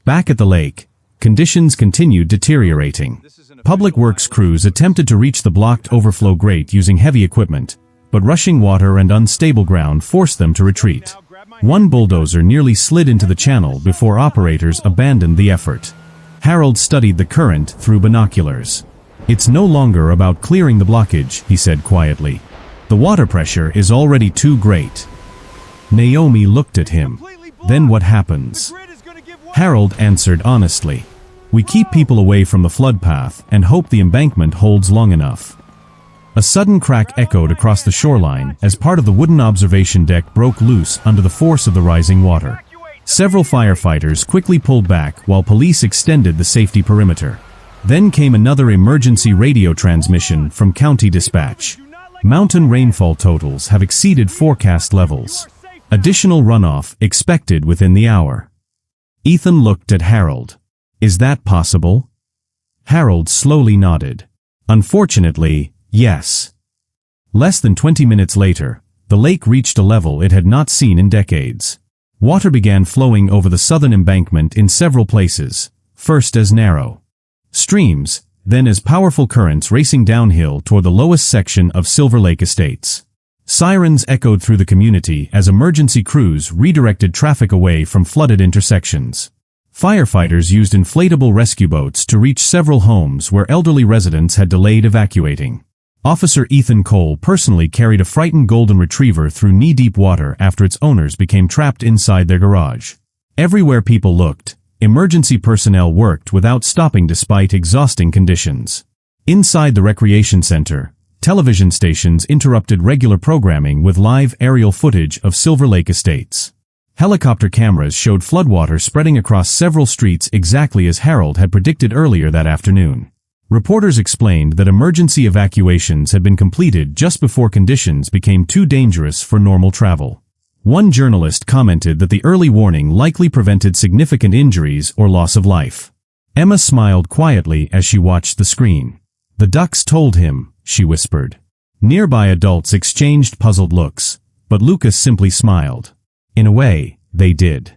Back at the lake, conditions continued deteriorating. Public works crews attempted to reach the blocked overflow grate using heavy equipment, but rushing water and unstable ground forced them to retreat. One bulldozer nearly slid into the channel before operators abandoned the effort. Harold studied the current through binoculars. "It's no longer about clearing the blockage," he said quietly. "The water pressure is already too great." Naomi looked at him. "Then what happens?" Harold answered honestly. "We keep people away from the flood path and hope the embankment holds long enough." A sudden crack echoed across the shoreline as part of the wooden observation deck broke loose under the force of the rising water. Several firefighters quickly pulled back while police extended the safety perimeter. Then came another emergency radio transmission from county dispatch. "Mountain rainfall totals have exceeded forecast levels. Additional runoff expected within the hour." Ethan looked at Harold. "Is that possible?" Harold slowly nodded. "Unfortunately, yes." Less than 20 minutes later, the lake reached a level it had not seen in decades. Water began flowing over the southern embankment in several places, first as narrow streams, then as powerful currents racing downhill toward the lowest section of Silver Lake Estates. Sirens echoed through the community as emergency crews redirected traffic away from flooded intersections. Firefighters used inflatable rescue boats to reach several homes where elderly residents had delayed evacuating. Officer Ethan Cole personally carried a frightened golden retriever through knee-deep water after its owners became trapped inside their garage. Everywhere people looked, emergency personnel worked without stopping despite exhausting conditions. Inside the recreation center, television stations interrupted regular programming with live aerial footage of Silver Lake Estates. Helicopter cameras showed floodwater spreading across several streets exactly as Harold had predicted earlier that afternoon. Reporters explained that emergency evacuations had been completed just before conditions became too dangerous for normal travel. One journalist commented that the early warning likely prevented significant injuries or loss of life. Emma smiled quietly as she watched the screen. "The ducks told him," she whispered. Nearby adults exchanged puzzled looks, but Lucas simply smiled. In a way, they did.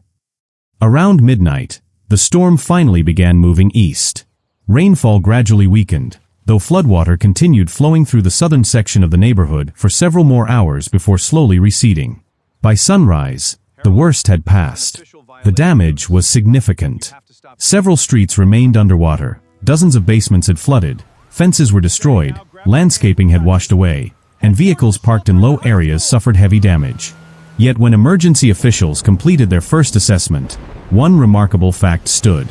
Around midnight, the storm finally began moving east. Rainfall gradually weakened, though floodwater continued flowing through the southern section of the neighborhood for several more hours before slowly receding. By sunrise, the worst had passed. The damage was significant. Several streets remained underwater, dozens of basements had flooded, fences were destroyed, landscaping had washed away, and vehicles parked in low areas suffered heavy damage. Yet when emergency officials completed their first assessment, one remarkable fact stood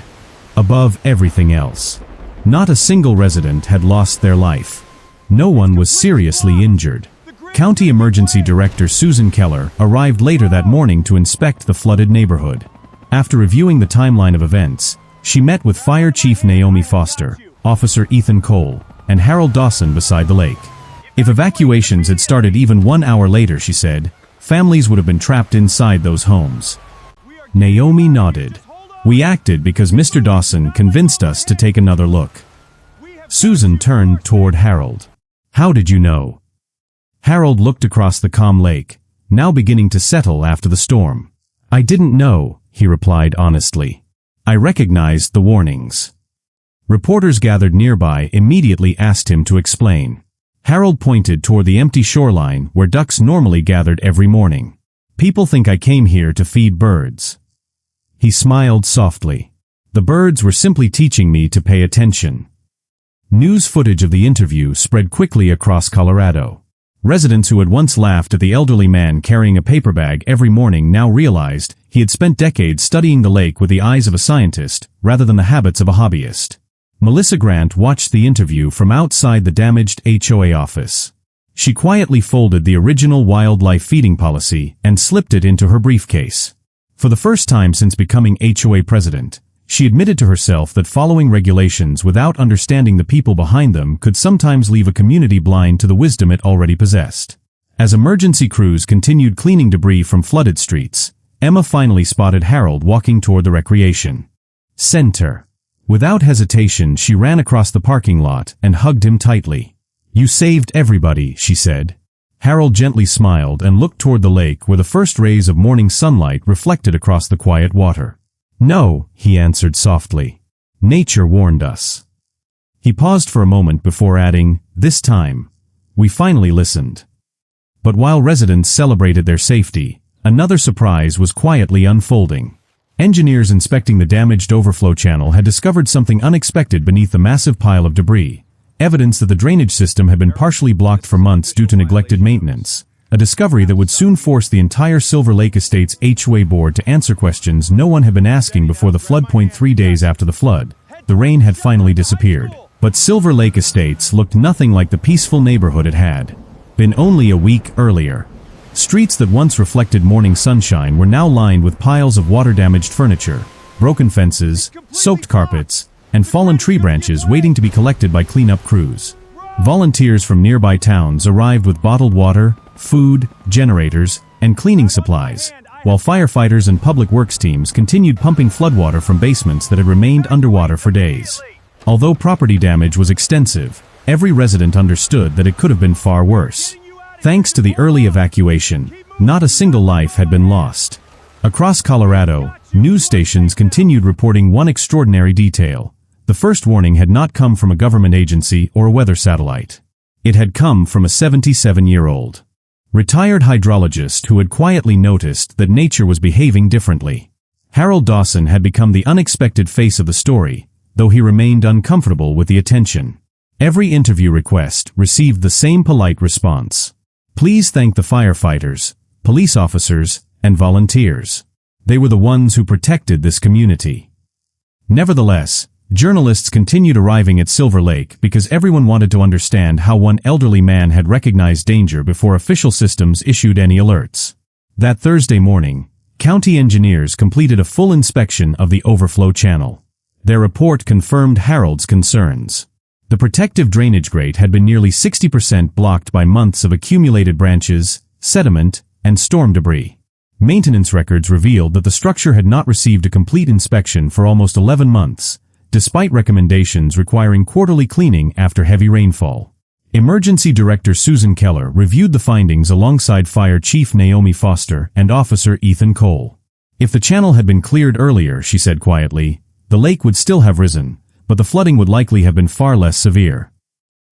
above everything else. Not a single resident had lost their life. No one was seriously injured. County Emergency Director Susan Keller arrived later that morning to inspect the flooded neighborhood. After reviewing the timeline of events, she met with Fire Chief Naomi Foster, Officer Ethan Cole, and Harold Dawson beside the lake. If evacuations had started even 1 hour later, she said, families would have been trapped inside those homes. Naomi nodded. We acted because Mr. Dawson convinced us to take another look. Susan turned toward Harold. How did you know? Harold looked across the calm lake, now beginning to settle after the storm. I didn't know, he replied honestly. I recognized the warnings. Reporters gathered nearby immediately asked him to explain. Harold pointed toward the empty shoreline where ducks normally gathered every morning. People think I came here to feed birds. He smiled softly. The birds were simply teaching me to pay attention. News footage of the interview spread quickly across Colorado. Residents who had once laughed at the elderly man carrying a paper bag every morning now realized he had spent decades studying the lake with the eyes of a scientist rather than the habits of a hobbyist. Melissa Grant watched the interview from outside the damaged HOA office. She quietly folded the original wildlife feeding policy and slipped it into her briefcase. For the first time since becoming HOA president, she admitted to herself that following regulations without understanding the people behind them could sometimes leave a community blind to the wisdom it already possessed. As emergency crews continued cleaning debris from flooded streets, Emma finally spotted Harold walking toward the recreation center. Without hesitation, she ran across the parking lot and hugged him tightly. You saved everybody, she said. Harold gently smiled and looked toward the lake where the first rays of morning sunlight reflected across the quiet water. No, he answered softly. Nature warned us. He paused for a moment before adding, this time, we finally listened. But while residents celebrated their safety, another surprise was quietly unfolding. Engineers inspecting the damaged overflow channel had discovered something unexpected beneath the massive pile of debris, evidence that the drainage system had been partially blocked for months due to neglected maintenance. A discovery that would soon force the entire Silver Lake Estates HOA board to answer questions no one had been asking before the flood. 3 days after the flood, the rain had finally disappeared. But Silver Lake Estates looked nothing like the peaceful neighborhood it had been only a week earlier. Streets that once reflected morning sunshine were now lined with piles of water-damaged furniture, broken fences, soaked carpets, and fallen tree branches waiting to be collected by cleanup crews. Volunteers from nearby towns arrived with bottled water, food, generators, and cleaning supplies, while firefighters and public works teams continued pumping floodwater from basements that had remained underwater for days. Although property damage was extensive, every resident understood that it could have been far worse. Thanks to the early evacuation, not a single life had been lost. Across Colorado, news stations continued reporting one extraordinary detail. The first warning had not come from a government agency or a weather satellite. It had come from a 77-year-old retired hydrologist who had quietly noticed that nature was behaving differently. Harold Dawson had become the unexpected face of the story, though he remained uncomfortable with the attention. Every interview request received the same polite response. Please thank the firefighters, police officers, and volunteers. They were the ones who protected this community. Nevertheless, journalists continued arriving at Silver Lake because everyone wanted to understand how one elderly man had recognized danger before official systems issued any alerts. That Thursday morning, county engineers completed a full inspection of the overflow channel. Their report confirmed Harold's concerns. The protective drainage grate had been nearly 60% blocked by months of accumulated branches, sediment, and storm debris. Maintenance records revealed that the structure had not received a complete inspection for almost 11 months, despite recommendations requiring quarterly cleaning after heavy rainfall. Emergency Director Susan Keller reviewed the findings alongside Fire Chief Naomi Foster and Officer Ethan Cole. If the channel had been cleared earlier, she said quietly, the lake would still have risen, but the flooding would likely have been far less severe.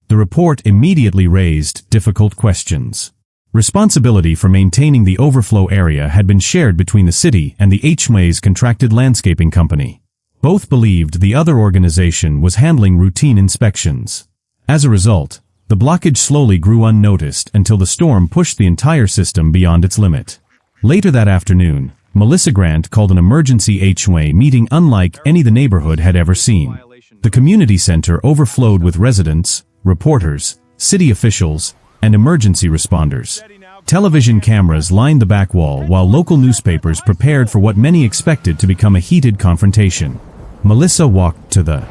The report immediately raised difficult questions. Responsibility for maintaining the overflow area had been shared between the city and the HOA's contracted landscaping company. Both believed the other organization was handling routine inspections. As a result, the blockage slowly grew unnoticed until the storm pushed the entire system beyond its limit. Later that afternoon, Melissa Grant called an emergency HOA meeting unlike any the neighborhood had ever seen. The community center overflowed with residents, reporters, city officials, and emergency responders. Television cameras lined the back wall while local newspapers prepared for what many expected to become a heated confrontation. Melissa walked to the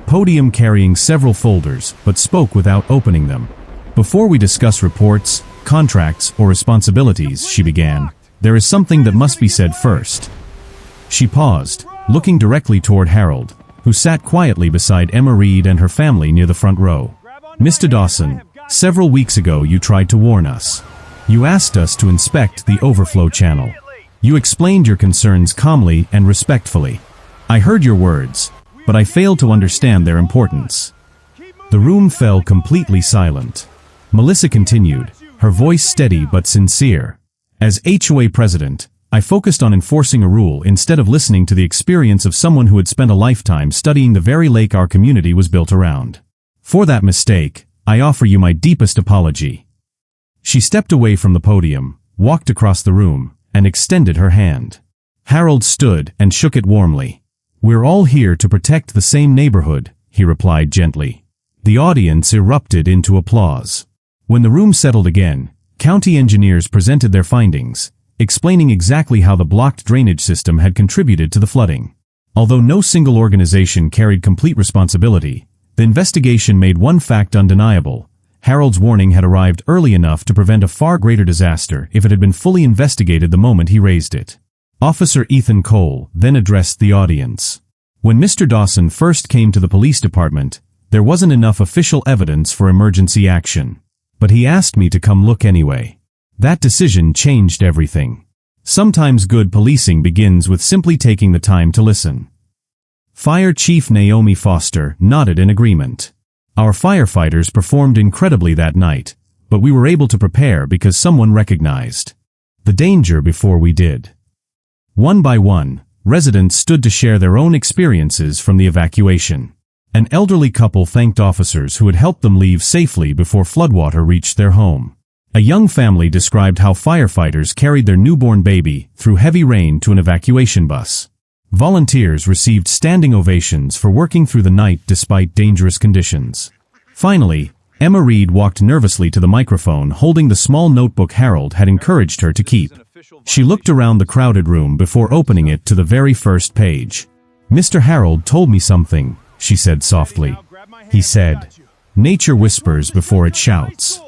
podium carrying several folders, but spoke without opening them. "Before we discuss reports, contracts, or responsibilities," she began, "there is something that must be said first." She paused, looking directly toward Harold, who sat quietly beside Emma Reed and her family near the front row. "Mr. Dawson, several weeks ago you tried to warn us. You asked us to inspect the overflow channel. You explained your concerns calmly and respectfully. I heard your words, but I failed to understand their importance." The room fell completely silent. Melissa continued, her voice steady but sincere. "As HOA president, I focused on enforcing a rule instead of listening to the experience of someone who had spent a lifetime studying the very lake our community was built around. For that mistake, I offer you my deepest apology." She stepped away from the podium, walked across the room, and extended her hand. Harold stood and shook it warmly. "We're all here to protect the same neighborhood," he replied gently. The audience erupted into applause. When the room settled again, county engineers presented their findings, explaining exactly how the blocked drainage system had contributed to the flooding. Although no single organization carried complete responsibility, the investigation made one fact undeniable: Harold's warning had arrived early enough to prevent a far greater disaster if it had been fully investigated the moment he raised it. Officer Ethan Cole then addressed the audience. "When Mr. Dawson first came to the police department, there wasn't enough official evidence for emergency action. But he asked me to come look anyway. That decision changed everything. Sometimes good policing begins with simply taking the time to listen." Fire Chief Naomi Foster nodded in agreement. "Our firefighters performed incredibly that night, but we were able to prepare because someone recognized the danger before we did." One by one, residents stood to share their own experiences from the evacuation. An elderly couple thanked officers who had helped them leave safely before floodwater reached their home. A young family described how firefighters carried their newborn baby through heavy rain to an evacuation bus. Volunteers received standing ovations for working through the night despite dangerous conditions. Finally, Emma Reed walked nervously to the microphone holding the small notebook Harold had encouraged her to keep. She looked around the crowded room before opening it to the very first page. "Mr. Harold told me something," she said softly. He said, "Nature whispers before it shouts."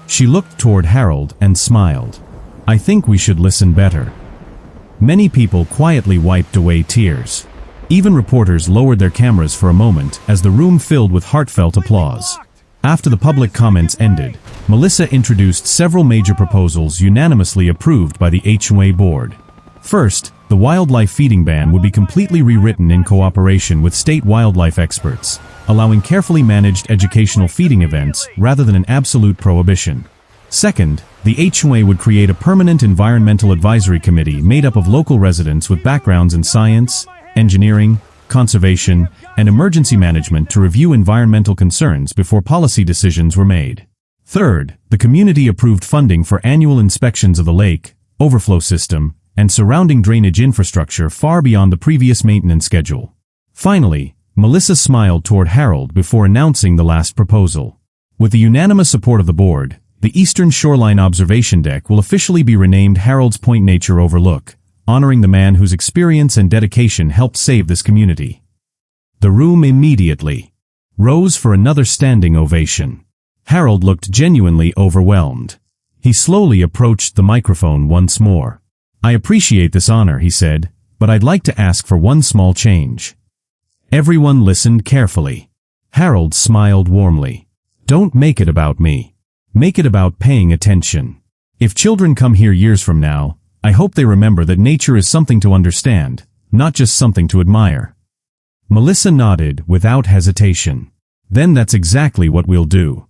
She looked toward Harold and smiled. "I think we should listen better." Many people quietly wiped away tears. Even reporters lowered their cameras for a moment as the room filled with heartfelt applause. After the public comments ended, Melissa introduced several major proposals unanimously approved by the HOA board. First, the wildlife feeding ban would be completely rewritten in cooperation with state wildlife experts, allowing carefully managed educational feeding events rather than an absolute prohibition. Second, the HOA would create a permanent environmental advisory committee made up of local residents with backgrounds in science, engineering, conservation, and emergency management to review environmental concerns before policy decisions were made. Third, the community approved funding for annual inspections of the lake, overflow system, and surrounding drainage infrastructure far beyond the previous maintenance schedule. Finally, Melissa smiled toward Harold before announcing the last proposal. With the unanimous support of the board, the Eastern Shoreline Observation Deck will officially be renamed Harold's Point Nature Overlook, honoring the man whose experience and dedication helped save this community. The room immediately rose for another standing ovation. Harold looked genuinely overwhelmed. He slowly approached the microphone once more. "I appreciate this honor," he said, "but I'd like to ask for one small change." Everyone listened carefully. Harold smiled warmly. "Don't make it about me. Make it about paying attention. If children come here years from now, I hope they remember that nature is something to understand, not just something to admire." Melissa nodded without hesitation. Then that's exactly what we'll do.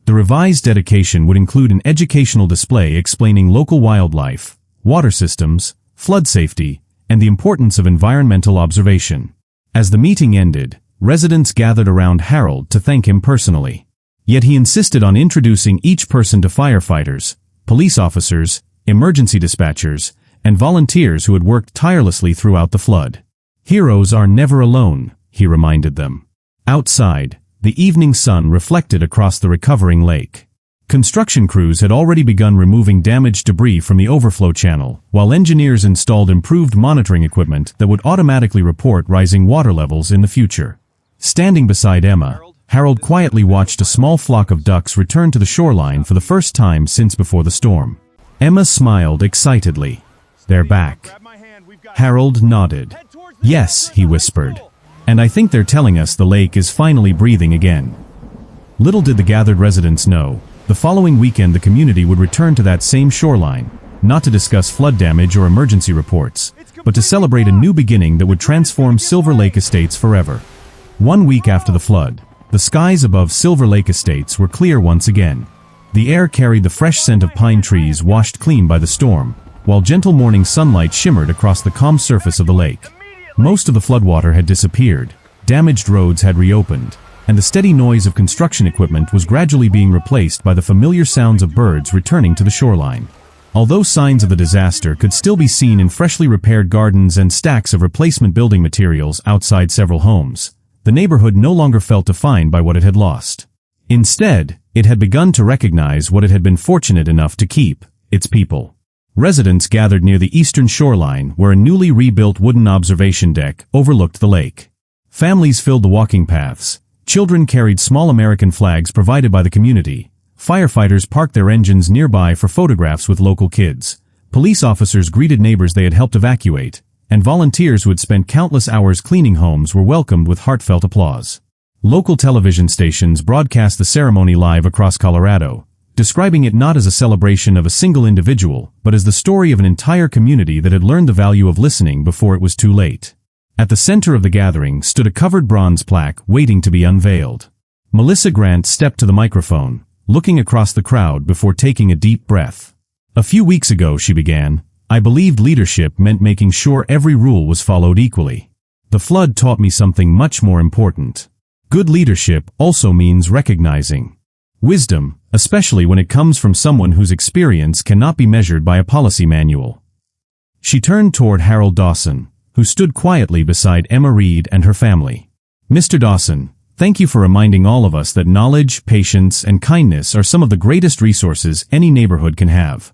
The revised dedication would include an educational display explaining local wildlife, water systems, flood safety, and the importance of environmental observation. As the meeting ended, residents gathered around Harold to thank him personally. Yet he insisted on introducing each person to firefighters, police officers, emergency dispatchers, and volunteers who had worked tirelessly throughout the flood. Heroes are never alone, he reminded them. Outside, the evening sun reflected across the recovering lake. Construction crews had already begun removing damaged debris from the overflow channel, while engineers installed improved monitoring equipment that would automatically report rising water levels in the future. Standing beside Emma, Harold quietly watched a small flock of ducks return to the shoreline for the first time since before the storm. Emma smiled excitedly. "They're back." Harold nodded. "Yes," he whispered. "And I think they're telling us the lake is finally breathing again." Little did the gathered residents know, the following weekend the community would return to that same shoreline, not to discuss flood damage or emergency reports, but to celebrate a new beginning that would transform Silver Lake Estates forever. 1 week after the flood, the skies above Silver Lake Estates were clear once again. The air carried the fresh scent of pine trees washed clean by the storm, while gentle morning sunlight shimmered across the calm surface of the lake. Most of the floodwater had disappeared, damaged roads had reopened, and the steady noise of construction equipment was gradually being replaced by the familiar sounds of birds returning to the shoreline. Although signs of the disaster could still be seen in freshly repaired gardens and stacks of replacement building materials outside several homes, the neighborhood no longer felt defined by what it had lost. Instead, it had begun to recognize what it had been fortunate enough to keep: its people. Residents gathered near the eastern shoreline where a newly rebuilt wooden observation deck overlooked the lake. Families filled the walking paths, children carried small American flags provided by the community, firefighters parked their engines nearby for photographs with local kids, police officers greeted neighbors they had helped evacuate, and volunteers who had spent countless hours cleaning homes were welcomed with heartfelt applause. Local television stations broadcast the ceremony live across Colorado, describing it not as a celebration of a single individual, but as the story of an entire community that had learned the value of listening before it was too late. At the center of the gathering stood a covered bronze plaque waiting to be unveiled. Melissa Grant stepped to the microphone, looking across the crowd before taking a deep breath. "A few weeks ago," she began, "I believed leadership meant making sure every rule was followed equally. The flood taught me something much more important. Good leadership also means recognizing wisdom, especially when it comes from someone whose experience cannot be measured by a policy manual." She turned toward Harold Dawson, who stood quietly beside Emma Reed and her family. "Mr. Dawson, thank you for reminding all of us that knowledge, patience, and kindness are some of the greatest resources any neighborhood can have."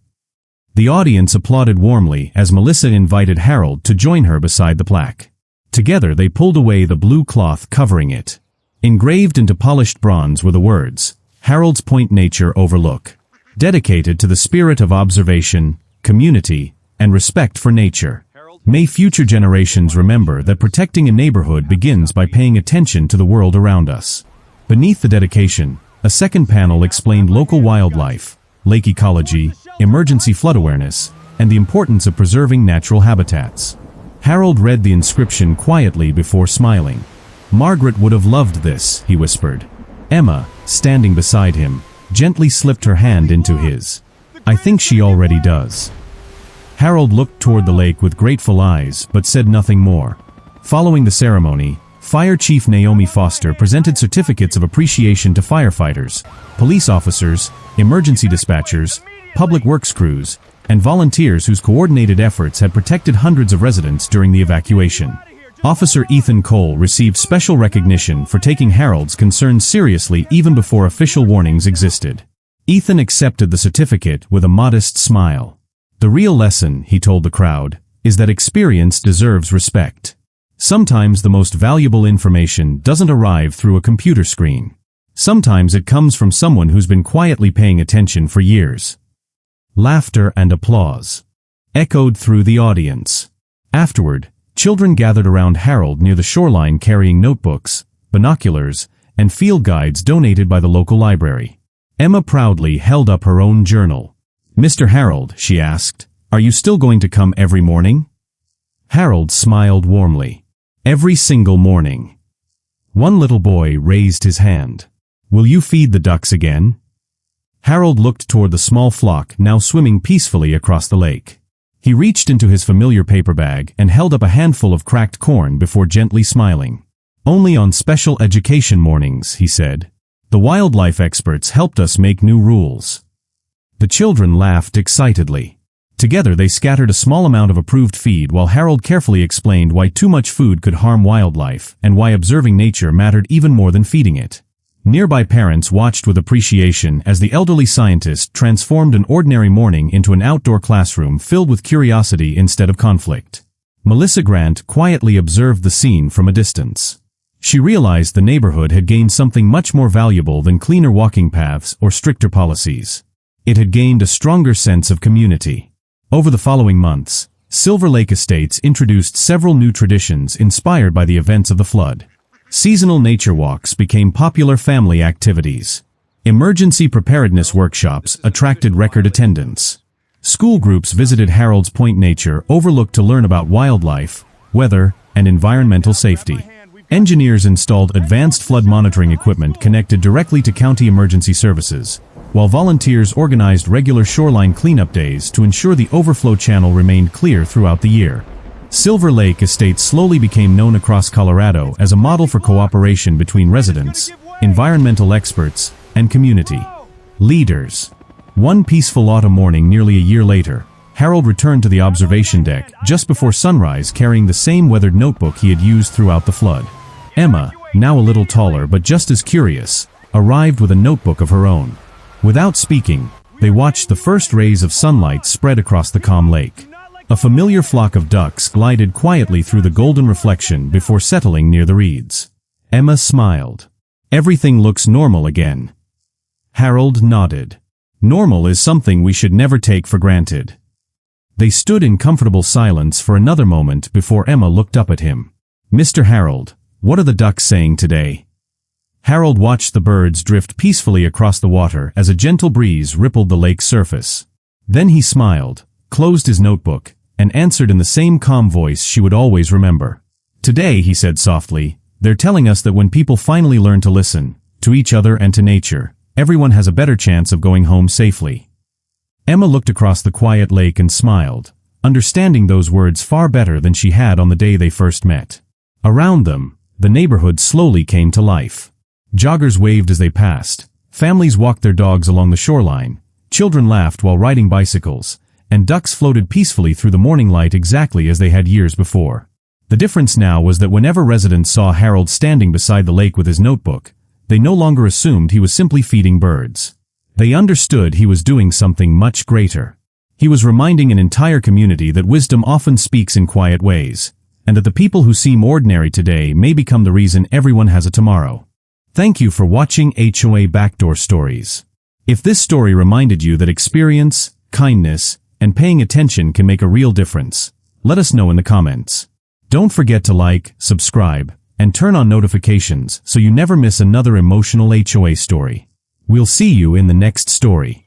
The audience applauded warmly as Melissa invited Harold to join her beside the plaque. Together they pulled away the blue cloth covering it. Engraved into polished bronze were the words, "Harold's Point Nature Overlook," dedicated to the spirit of observation, community, and respect for nature. May future generations remember that protecting a neighborhood begins by paying attention to the world around us. Beneath the dedication, a second panel explained local wildlife, lake ecology, emergency flood awareness, and the importance of preserving natural habitats. Harold read the inscription quietly before smiling. "Margaret would have loved this," he whispered. Emma, standing beside him, gently slipped her hand into his. "I think she already does." Harold looked toward the lake with grateful eyes but said nothing more. Following the ceremony, Fire Chief Naomi Foster presented certificates of appreciation to firefighters, police officers, emergency dispatchers, public works crews, and volunteers whose coordinated efforts had protected hundreds of residents during the evacuation. Officer Ethan Cole received special recognition for taking Harold's concerns seriously even before official warnings existed. Ethan accepted the certificate with a modest smile. "The real lesson," he told the crowd, "is that experience deserves respect. Sometimes the most valuable information doesn't arrive through a computer screen. Sometimes it comes from someone who's been quietly paying attention for years." Laughter and applause echoed through the audience. Afterward, children gathered around Harold near the shoreline carrying notebooks, binoculars, and field guides donated by the local library. Emma proudly held up her own journal. "Mr. Harold," she asked, "are you still going to come every morning?" Harold smiled warmly. "Every single morning." One little boy raised his hand. "Will you feed the ducks again?" Harold looked toward the small flock now swimming peacefully across the lake. He reached into his familiar paper bag and held up a handful of cracked corn before gently smiling. "Only on special education mornings," he said. "The wildlife experts helped us make new rules." The children laughed excitedly. Together they scattered a small amount of approved feed while Harold carefully explained why too much food could harm wildlife and why observing nature mattered even more than feeding it. Nearby parents watched with appreciation as the elderly scientist transformed an ordinary morning into an outdoor classroom filled with curiosity instead of conflict. Melissa Grant quietly observed the scene from a distance. She realized the neighborhood had gained something much more valuable than cleaner walking paths or stricter policies. It had gained a stronger sense of community. Over the following months, Silver Lake Estates introduced several new traditions inspired by the events of the flood. Seasonal nature walks became popular family activities. Emergency preparedness workshops attracted record attendance. School groups visited Harold's Point Nature Overlook to learn about wildlife, weather, and environmental safety. Engineers installed advanced flood monitoring equipment connected directly to county emergency services, while volunteers organized regular shoreline cleanup days to ensure the overflow channel remained clear throughout the year. Silver Lake Estate slowly became known across Colorado as a model for cooperation between residents, environmental experts, and community leaders. One peaceful autumn morning nearly a year later, Harold returned to the observation deck just before sunrise carrying the same weathered notebook he had used throughout the flood. Emma, now a little taller but just as curious, arrived with a notebook of her own. Without speaking, they watched the first rays of sunlight spread across the calm lake. A familiar flock of ducks glided quietly through the golden reflection before settling near the reeds. Emma smiled. "Everything looks normal again." Harold nodded. "Normal is something we should never take for granted." They stood in comfortable silence for another moment before Emma looked up at him. "Mr. Harold, what are the ducks saying today?" Harold watched the birds drift peacefully across the water as a gentle breeze rippled the lake's surface. Then he smiled, closed his notebook, and answered in the same calm voice she would always remember. "Today," he said softly, "they're telling us that when people finally learn to listen, to each other and to nature, everyone has a better chance of going home safely." Emma looked across the quiet lake and smiled, understanding those words far better than she had on the day they first met. Around them, the neighborhood slowly came to life. Joggers waved as they passed, families walked their dogs along the shoreline, children laughed while riding bicycles, and ducks floated peacefully through the morning light exactly as they had years before. The difference now was that whenever residents saw Harold standing beside the lake with his notebook, they no longer assumed he was simply feeding birds. They understood he was doing something much greater. He was reminding an entire community that wisdom often speaks in quiet ways, and that the people who seem ordinary today may become the reason everyone has a tomorrow. Thank you for watching HOA Backdoor Stories. If this story reminded you that experience, kindness, and paying attention can make a real difference, let us know in the comments. Don't forget to like, subscribe, and turn on notifications so you never miss another emotional HOA story. We'll see you in the next story.